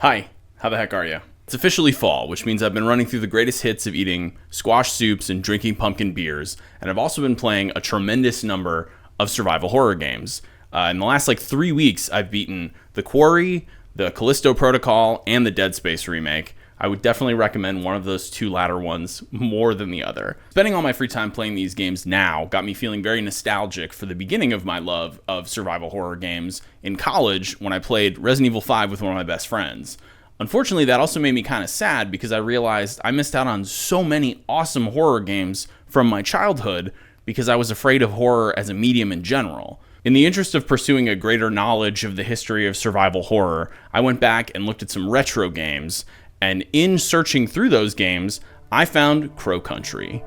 Hi, how the heck are you? It's officially fall, which means I've been running through the greatest hits of eating squash soups and drinking pumpkin beers, and I've also been playing a tremendous number of survival horror games. In the last 3 weeks, I've beaten The Quarry, the Callisto Protocol, and the Dead Space remake. I would definitely recommend one of those two latter ones more than the other. Spending all my free time playing these games now got me feeling very nostalgic for the beginning of my love of survival horror games in college when I played Resident Evil 5 with one of my best friends. Unfortunately, that also made me kind of sad because I realized I missed out on so many awesome horror games from my childhood because I was afraid of horror as a medium in general. In the interest of pursuing a greater knowledge of the history of survival horror, I went back and looked at some retro games, and in searching through those games, I found Crow Country.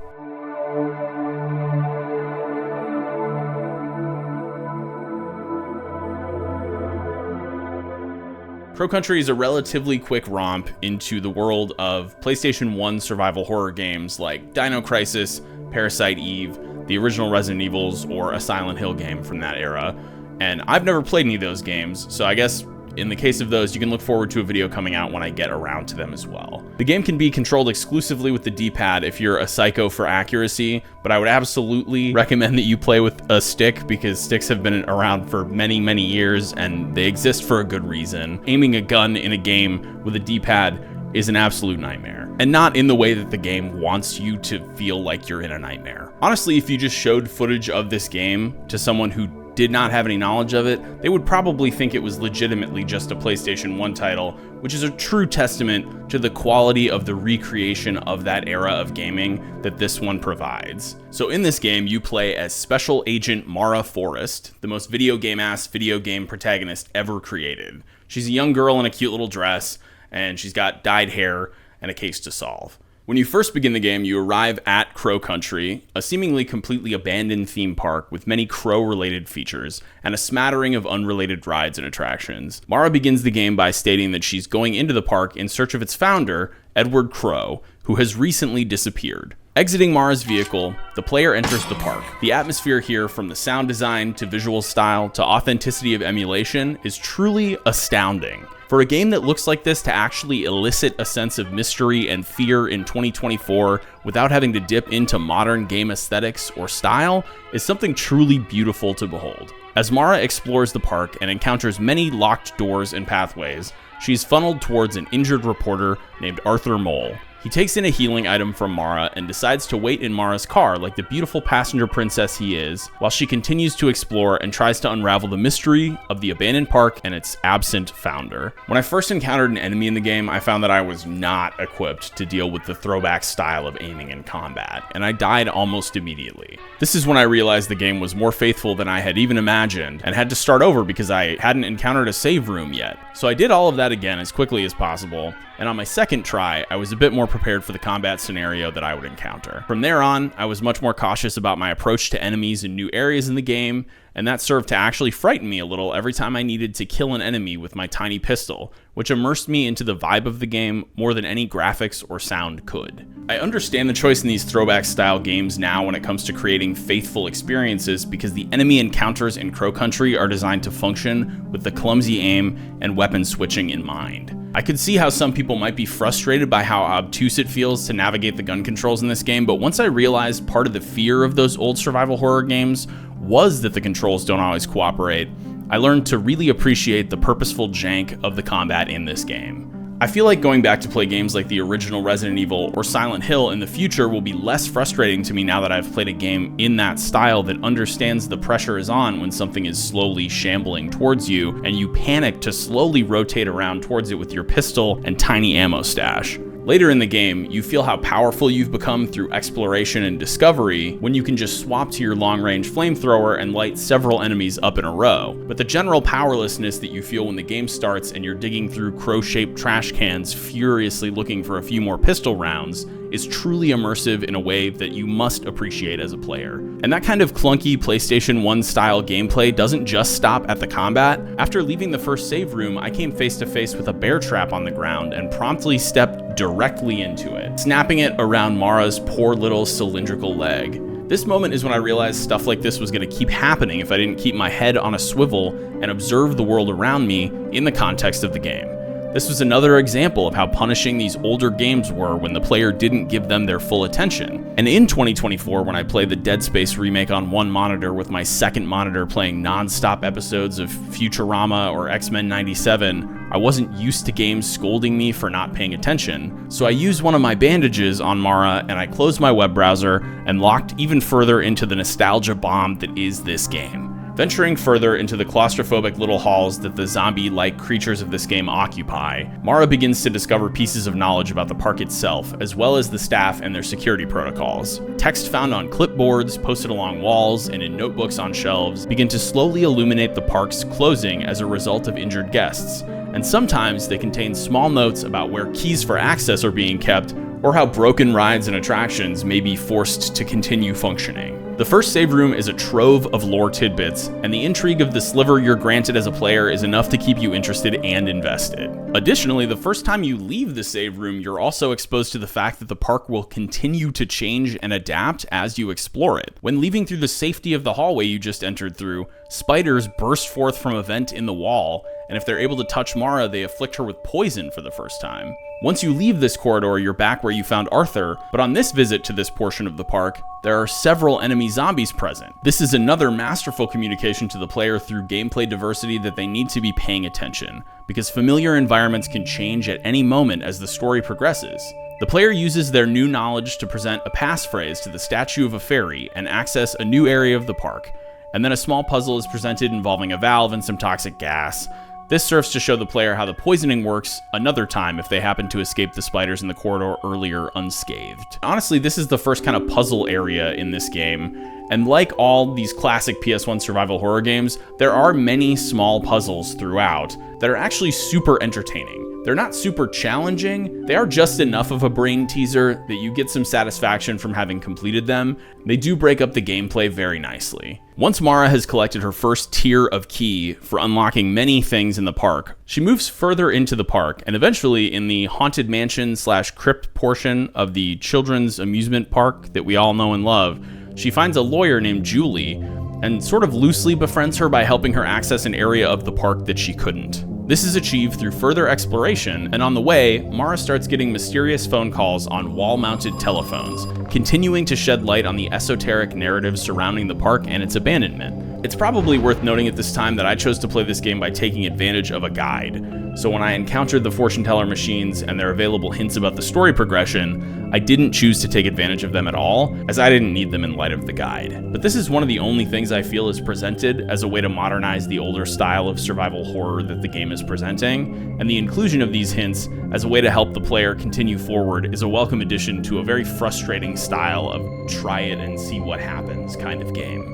Crow Country is a relatively quick romp into the world of PlayStation 1 survival horror games like Dino Crisis, Parasite Eve, the original Resident Evils, or a Silent Hill game from that era. And I've never played any of those games, so I guess in the case of those, you can look forward to a video coming out when I get around to them as well. The game can be controlled exclusively with the D-pad if you're a psycho for accuracy, but I would absolutely recommend that you play with a stick because sticks have been around for many, many years and they exist for a good reason. Aiming a gun in a game with a D-pad is an absolute nightmare, and not in the way that the game wants you to feel like you're in a nightmare. Honestly, if you just showed footage of this game to someone who did not have any knowledge of it, they would probably think it was legitimately just a PlayStation 1 title, which is a true testament to the quality of the recreation of that era of gaming that this one provides. So in this game, you play as Special Agent Mara Forrest, the most video game protagonist ever created. She's a young girl in a cute little dress, and she's got dyed hair and a case to solve. When you first begin the game, you arrive at Crow Country, a seemingly completely abandoned theme park with many crow-related features and a smattering of unrelated rides and attractions. Mara begins the game by stating that she's going into the park in search of its founder, Edward Crow, who has recently disappeared. Exiting Mara's vehicle, the player enters the park. The atmosphere here, from the sound design to visual style to authenticity of emulation, is truly astounding. For a game that looks like this to actually elicit a sense of mystery and fear in 2024 without having to dip into modern game aesthetics or style is something truly beautiful to behold. As Mara explores the park and encounters many locked doors and pathways, she's funneled towards an injured reporter named Arthur Mole. He takes in a healing item from Mara and decides to wait in Mara's car like the beautiful passenger princess he is, while she continues to explore and tries to unravel the mystery of the abandoned park and its absent founder. When I first encountered an enemy in the game, I found that I was not equipped to deal with the throwback style of aiming in combat, and I died almost immediately. This is when I realized the game was more faithful than I had even imagined, and had to start over because I hadn't encountered a save room yet. So I did all of that again as quickly as possible, and on my second try, I was a bit more prepared for the combat scenario that I would encounter. From there on, I was much more cautious about my approach to enemies in new areas in the game, and that served to actually frighten me a little every time I needed to kill an enemy with my tiny pistol, which immersed me into the vibe of the game more than any graphics or sound could. I understand the choice in these throwback style games now when it comes to creating faithful experiences because the enemy encounters in Crow Country are designed to function with the clumsy aim and weapon switching in mind. I could see how some people might be frustrated by how obtuse it feels to navigate the gun controls in this game, but once I realized part of the fear of those old survival horror games was that the controls don't always cooperate, I learned to really appreciate the purposeful jank of the combat in this game. I feel like going back to play games like the original Resident Evil or Silent Hill in the future will be less frustrating to me now that I've played a game in that style that understands the pressure is on when something is slowly shambling towards you and you panic to slowly rotate around towards it with your pistol and tiny ammo stash. Later in the game, you feel how powerful you've become through exploration and discovery when you can just swap to your long-range flamethrower and light several enemies up in a row. But the general powerlessness that you feel when the game starts and you're digging through crow-shaped trash cans furiously looking for a few more pistol rounds is truly immersive in a way that you must appreciate as a player. And that kind of clunky PlayStation 1 style gameplay doesn't just stop at the combat. After leaving the first save room, I came face to face with a bear trap on the ground and promptly stepped directly into it, snapping it around Mara's poor little cylindrical leg. This moment is when I realized stuff like this was going to keep happening if I didn't keep my head on a swivel and observe the world around me in the context of the game. This was another example of how punishing these older games were when the player didn't give them their full attention. And in 2024, when I played the Dead Space remake on one monitor with my second monitor playing non-stop episodes of Futurama or X-Men 97, I wasn't used to games scolding me for not paying attention. So I used one of my bandages on Mara and I closed my web browser and locked even further into the nostalgia bomb that is this game. Venturing further into the claustrophobic little halls that the zombie-like creatures of this game occupy, Mara begins to discover pieces of knowledge about the park itself, as well as the staff and their security protocols. Text found on clipboards, posted along walls, and in notebooks on shelves begin to slowly illuminate the park's closing as a result of injured guests, and sometimes they contain small notes about where keys for access are being kept, or how broken rides and attractions may be forced to continue functioning. The first save room is a trove of lore tidbits, and the intrigue of the sliver you're granted as a player is enough to keep you interested and invested. Additionally, the first time you leave the save room, you're also exposed to the fact that the park will continue to change and adapt as you explore it. When leaving through the safety of the hallway you just entered through, spiders burst forth from a vent in the wall, and if they're able to touch Mara, they afflict her with poison for the first time. Once you leave this corridor, you're back where you found Arthur, but on this visit to this portion of the park, there are several enemy zombies present. This is another masterful communication to the player through gameplay diversity that they need to be paying attention, because familiar environments can change at any moment as the story progresses. The player uses their new knowledge to present a passphrase to the statue of a fairy and access a new area of the park, and then a small puzzle is presented involving a valve and some toxic gas. This serves to show the player how the poisoning works another time if they happen to escape the spiders in the corridor earlier unscathed. Honestly, this is the first kind of puzzle area in this game, and like all these classic PS1 survival horror games, there are many small puzzles throughout that are actually super entertaining. They're not super challenging, they are just enough of a brain teaser that you get some satisfaction from having completed them. They do break up the gameplay very nicely. Once Mara has collected her first tier of key for unlocking many things in the park, she moves further into the park, and eventually in the haunted mansion / crypt portion of the children's amusement park that we all know and love, she finds a lawyer named Julie and sort of loosely befriends her by helping her access an area of the park that she couldn't. This is achieved through further exploration, and on the way, Mara starts getting mysterious phone calls on wall-mounted telephones, continuing to shed light on the esoteric narrative surrounding the park and its abandonment. It's probably worth noting at this time that I chose to play this game by taking advantage of a guide. So when I encountered the fortune teller machines and their available hints about the story progression, I didn't choose to take advantage of them at all, as I didn't need them in light of the guide. But this is one of the only things I feel is presented as a way to modernize the older style of survival horror that the game is presenting, and the inclusion of these hints as a way to help the player continue forward is a welcome addition to a very frustrating style of try it and see what happens kind of game.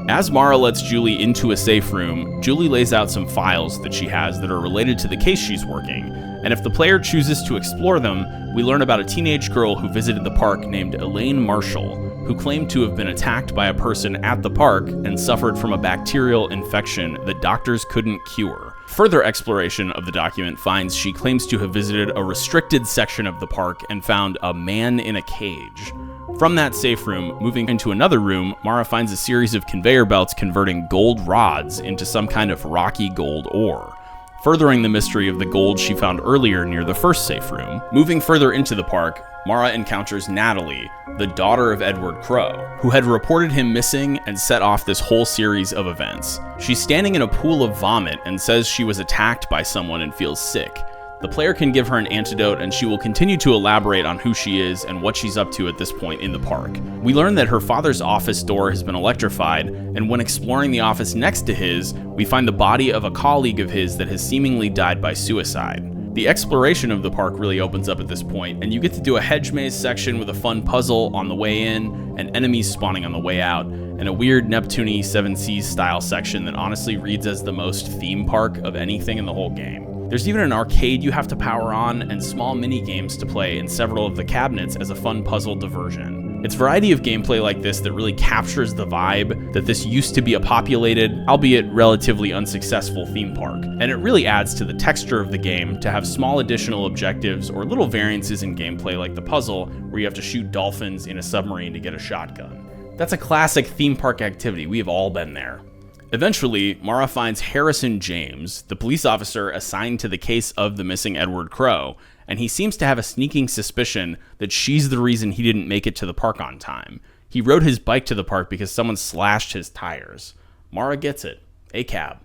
As Mara lets Julie into a safe room, Julie lays out some files that she has that are related to the case she's working, and if the player chooses to explore them, we learn about a teenage girl who visited the park named Elaine Marshall, who claimed to have been attacked by a person at the park and suffered from a bacterial infection that doctors couldn't cure. Further exploration of the document finds she claims to have visited a restricted section of the park and found a man in a cage. From that safe room, moving into another room, Mara finds a series of conveyor belts converting gold rods into some kind of rocky gold ore, furthering the mystery of the gold she found earlier near the first safe room. Moving further into the park, Mara encounters Natalie, the daughter of Edward Crowe, who had reported him missing and set off this whole series of events. She's standing in a pool of vomit and says she was attacked by someone and feels sick. The player can give her an antidote, and she will continue to elaborate on who she is and what she's up to at this point in the park. We learn that her father's office door has been electrified, and when exploring the office next to his, we find the body of a colleague of his that has seemingly died by suicide. The exploration of the park really opens up at this point, and you get to do a hedge maze section with a fun puzzle on the way in, and enemies spawning on the way out, and a weird Neptune 7 Seas style section that honestly reads as the most theme park of anything in the whole game. There's even an arcade you have to power on, and small mini-games to play in several of the cabinets as a fun puzzle diversion. It's variety of gameplay like this that really captures the vibe that this used to be a populated, albeit relatively unsuccessful theme park, and it really adds to the texture of the game to have small additional objectives or little variances in gameplay like the puzzle where you have to shoot dolphins in a submarine to get a shotgun. That's a classic theme park activity, we have all been there. Eventually, Mara finds Harrison James, the police officer assigned to the case of the missing Edward Crowe, and he seems to have a sneaking suspicion that she's the reason he didn't make it to the park on time. He rode his bike to the park because someone slashed his tires. Mara gets it. A cab.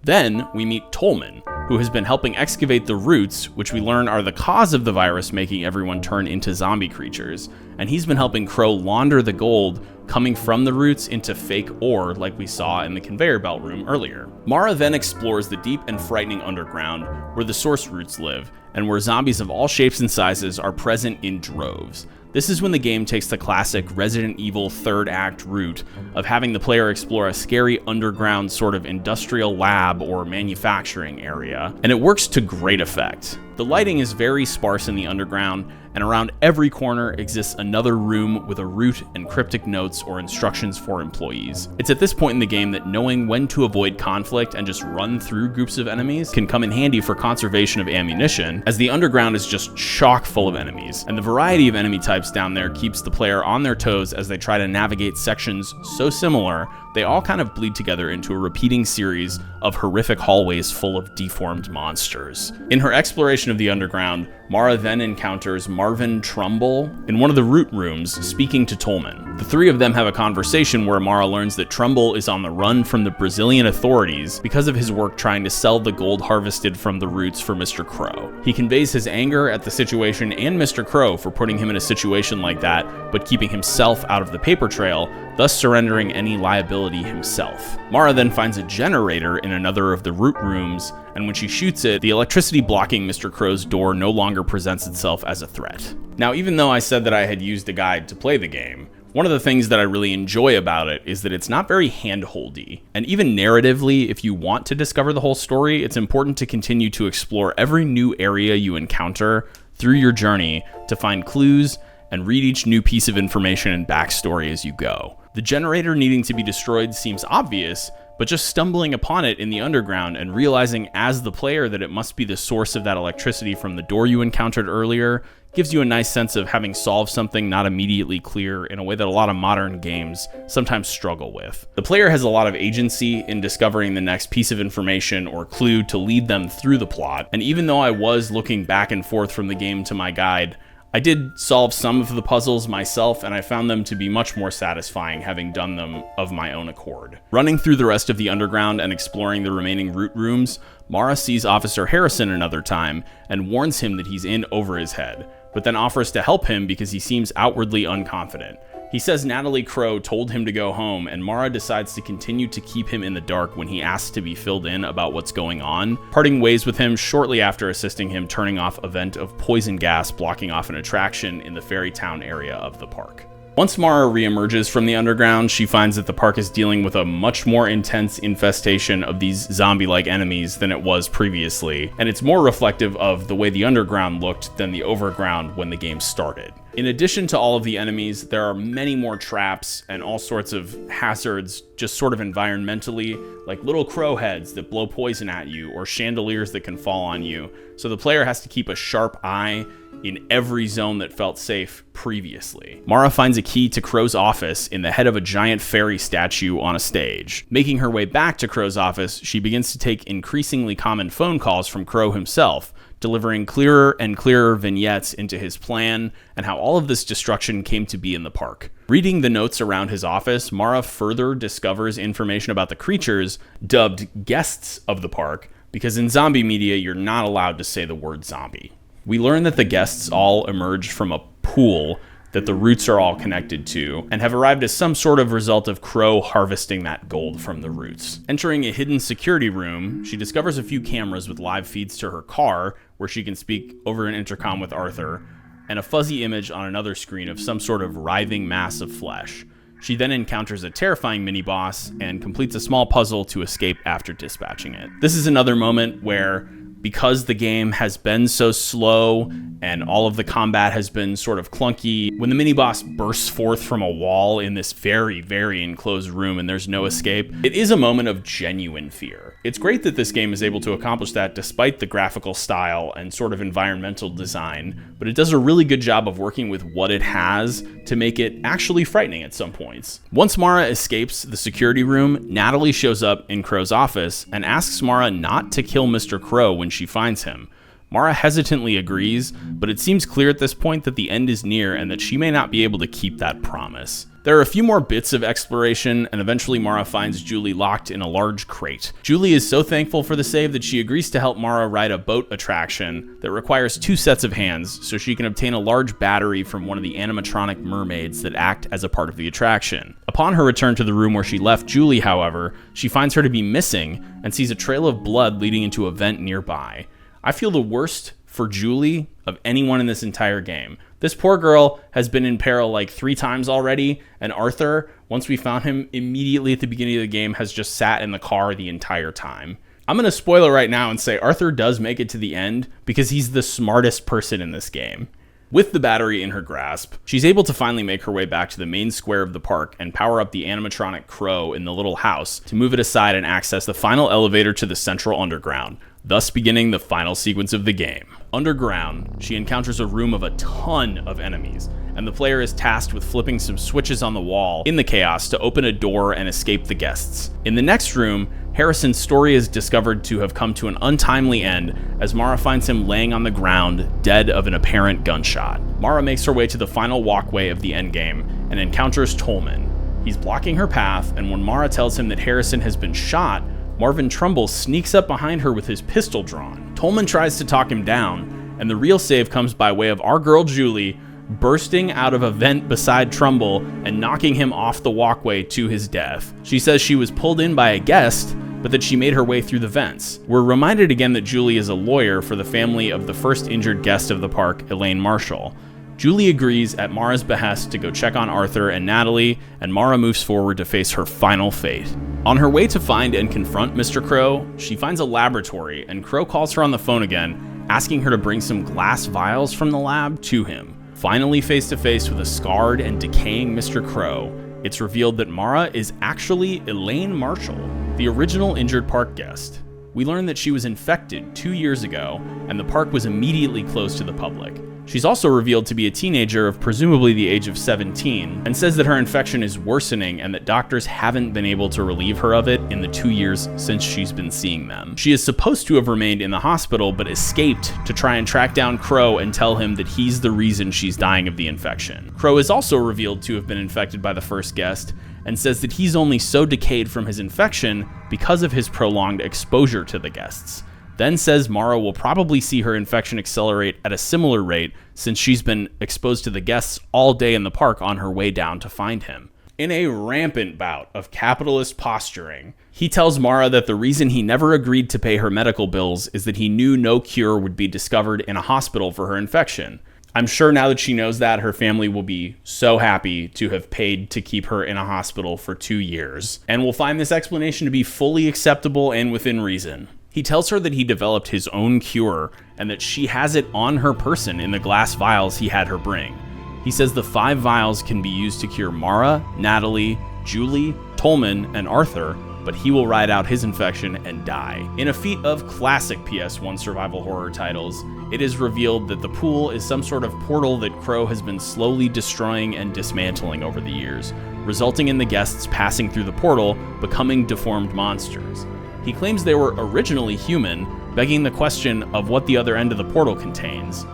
Then we meet Tolman, who has been helping excavate the roots, which we learn are the cause of the virus making everyone turn into zombie creatures, and he's been helping Crowe launder the gold coming from the roots into fake ore like we saw in the conveyor belt room earlier. Mara then explores the deep and frightening underground where the source roots live, and where zombies of all shapes and sizes are present in droves. This is when the game takes the classic Resident Evil third act route of having the player explore a scary underground sort of industrial lab or manufacturing area, and it works to great effect. The lighting is very sparse in the underground, and around every corner exists another room with a route and cryptic notes or instructions for employees. It's at this point in the game that knowing when to avoid conflict and just run through groups of enemies can come in handy for conservation of ammunition, as the underground is just chock full of enemies, and the variety of enemy types down there keeps the player on their toes as they try to navigate sections so similar they all kind of bleed together into a repeating series of horrific hallways full of deformed monsters. In her exploration of the underground, Mara then encounters Marvin Trumbull in one of the root rooms speaking to Tolman. The three of them have a conversation where Mara learns that Trumbull is on the run from the Brazilian authorities because of his work trying to sell the gold harvested from the roots for Mr. Crowe. He conveys his anger at the situation and Mr. Crowe for putting him in a situation like that, but keeping himself out of the paper trail, thus surrendering any liability himself. Mara then finds a generator in another of the root rooms, and when she shoots it, the electricity blocking Mr. Crowe's door no longer presents itself as a threat. Now, even though I said that I had used a guide to play the game, one of the things that I really enjoy about it is that it's not very hand-holdy. And even narratively, if you want to discover the whole story, it's important to continue to explore every new area you encounter through your journey to find clues and read each new piece of information and backstory as you go. The generator needing to be destroyed seems obvious, but just stumbling upon it in the underground and realizing as the player that it must be the source of that electricity from the door you encountered earlier gives you a nice sense of having solved something not immediately clear in a way that a lot of modern games sometimes struggle with. The player has a lot of agency in discovering the next piece of information or clue to lead them through the plot, and even though I was looking back and forth from the game to my guide, I did solve some of the puzzles myself, and I found them to be much more satisfying having done them of my own accord. Running through the rest of the underground and exploring the remaining root rooms, Mara sees Officer Harrison another time and warns him that he's in over his head, but then offers to help him because he seems outwardly unconfident. He says Natalie Crowe told him to go home, and Mara decides to continue to keep him in the dark when he asks to be filled in about what's going on, parting ways with him shortly after assisting him turning off a vent of poison gas blocking off an attraction in the Fairy Town area of the park. Once Mara reemerges from the underground, she finds that the park is dealing with a much more intense infestation of these zombie-like enemies than it was previously, and it's more reflective of the way the underground looked than the overground when the game started. In addition to all of the enemies, there are many more traps and all sorts of hazards just sort of environmentally, like little crow heads that blow poison at you or chandeliers that can fall on you, so the player has to keep a sharp eye in every zone that felt safe previously. Mara finds a key to Crow's office in the head of a giant fairy statue on a stage. Making her way back to Crow's office, she begins to take increasingly common phone calls from Crow himself, delivering clearer and clearer vignettes into his plan and how all of this destruction came to be in the park. Reading the notes around his office, Mara further discovers information about the creatures dubbed guests of the park, because in zombie media, you're not allowed to say the word zombie. We learn that the guests all emerged from a pool that the roots are all connected to, and have arrived as some sort of result of Crow harvesting that gold from the roots. Entering a hidden security room, she discovers a few cameras with live feeds to her car, where she can speak over an intercom with Arthur, and a fuzzy image on another screen of some sort of writhing mass of flesh. She then encounters a terrifying mini-boss and completes a small puzzle to escape after dispatching it. This is another moment where because the game has been so slow and all of the combat has been sort of clunky, when the mini-boss bursts forth from a wall in this very, very enclosed room and there's no escape, it is a moment of genuine fear. It's great that this game is able to accomplish that despite the graphical style and sort of environmental design, but it does a really good job of working with what it has to make it actually frightening at some points. Once Mara escapes the security room, Natalie shows up in Crow's office and asks Mara not to kill Mr. Crow when she finds him. Mara hesitantly agrees, but it seems clear at this point that the end is near and that she may not be able to keep that promise. There are a few more bits of exploration, and eventually Mara finds Julie locked in a large crate. Julie is so thankful for the save that she agrees to help Mara ride a boat attraction that requires 2 sets of hands so she can obtain a large battery from one of the animatronic mermaids that act as a part of the attraction. Upon her return to the room where she left Julie, however, she finds her to be missing and sees a trail of blood leading into a vent nearby. I feel the worst for Julie of anyone in this entire game. This poor girl has been in peril like 3 times already, and Arthur, once we found him immediately at the beginning of the game, has just sat in the car the entire time. I'm going to spoil it right now and say Arthur does make it to the end because he's the smartest person in this game. With the battery in her grasp, she's able to finally make her way back to the main square of the park and power up the animatronic Crow in the little house to move it aside and access the final elevator to the central underground, thus beginning the final sequence of the game. Underground, she encounters a room of a ton of enemies, and the player is tasked with flipping some switches on the wall in the chaos to open a door and escape the guests. In the next room, Harrison's story is discovered to have come to an untimely end as Mara finds him laying on the ground, dead of an apparent gunshot. Mara makes her way to the final walkway of the endgame and encounters Tolman. He's blocking her path, and when Mara tells him that Harrison has been shot, Marvin Trumbull sneaks up behind her with his pistol drawn. Tolman tries to talk him down, and the real save comes by way of our girl Julie bursting out of a vent beside Trumbull and knocking him off the walkway to his death. She says she was pulled in by a guest, but that she made her way through the vents. We're reminded again that Julie is a lawyer for the family of the first injured guest of the park, Elaine Marshall. Julie agrees at Mara's behest to go check on Arthur and Natalie, and Mara moves forward to face her final fate. On her way to find and confront Mr. Crow, she finds a laboratory, and Crow calls her on the phone again, asking her to bring some glass vials from the lab to him. Finally face to face with a scarred and decaying Mr. Crow, it's revealed that Mara is actually Elaine Marshall, the original injured park guest. We learn that she was infected 2 years ago, and the park was immediately closed to the public. She's also revealed to be a teenager of presumably the age of 17, and says that her infection is worsening and that doctors haven't been able to relieve her of it in the 2 years since she's been seeing them. She is supposed to have remained in the hospital but escaped to try and track down Crow and tell him that he's the reason she's dying of the infection. Crow is also revealed to have been infected by the first guest, and says that he's only so decayed from his infection because of his prolonged exposure to the guests. Then says Mara will probably see her infection accelerate at a similar rate since she's been exposed to the guests all day in the park on her way down to find him. In a rampant bout of capitalist posturing, he tells Mara that the reason he never agreed to pay her medical bills is that he knew no cure would be discovered in a hospital for her infection. I'm sure now that she knows that, her family will be so happy to have paid to keep her in a hospital for 2 years, and will find this explanation to be fully acceptable and within reason. He tells her that he developed his own cure and that she has it on her person in the glass vials he had her bring. He says the 5 vials can be used to cure Mara, Natalie, Julie, Tolman, and Arthur, but he will ride out his infection and die. In a feat of classic PS1 survival horror titles, it is revealed that the pool is some sort of portal that Crow has been slowly destroying and dismantling over the years, resulting in the guests passing through the portal becoming deformed monsters. He claims they were originally human, begging the question of what the other end of the portal contains.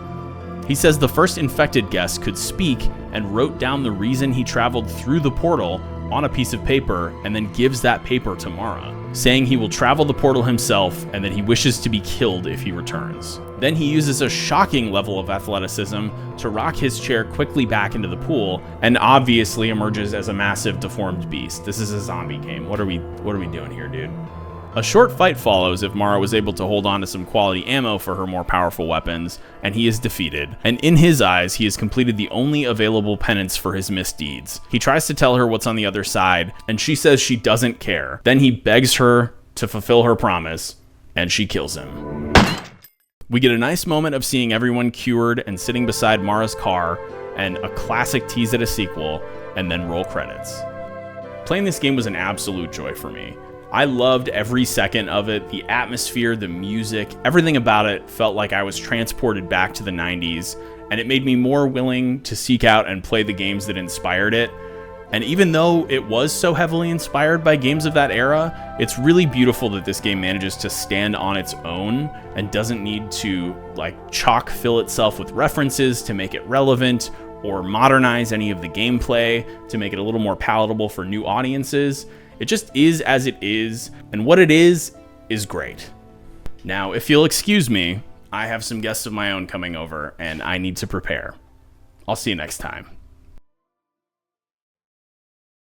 He says the first infected guest could speak and wrote down the reason he traveled through the portal on a piece of paper and then gives that paper to Mara, saying he will travel the portal himself and that he wishes to be killed if he returns. Then he uses a shocking level of athleticism to rock his chair quickly back into the pool and obviously emerges as a massive deformed beast. This is a zombie game. What are we doing here, dude? A short fight follows if Mara was able to hold on to some quality ammo for her more powerful weapons, and he is defeated. And in his eyes, he has completed the only available penance for his misdeeds. He tries to tell her what's on the other side, and she says she doesn't care. Then he begs her to fulfill her promise, and she kills him. We get a nice moment of seeing everyone cured and sitting beside Mara's car, and a classic tease at a sequel, and then roll credits. Playing this game was an absolute joy for me. I loved every second of it, the atmosphere, the music, everything about it felt like I was transported back to the 90s, and it made me more willing to seek out and play the games that inspired it. And even though it was so heavily inspired by games of that era, it's really beautiful that this game manages to stand on its own and doesn't need to chock fill itself with references to make it relevant or modernize any of the gameplay to make it a little more palatable for new audiences. It just is as it is, and what it is great. Now, if you'll excuse me, I have some guests of my own coming over, and I need to prepare. I'll see you next time.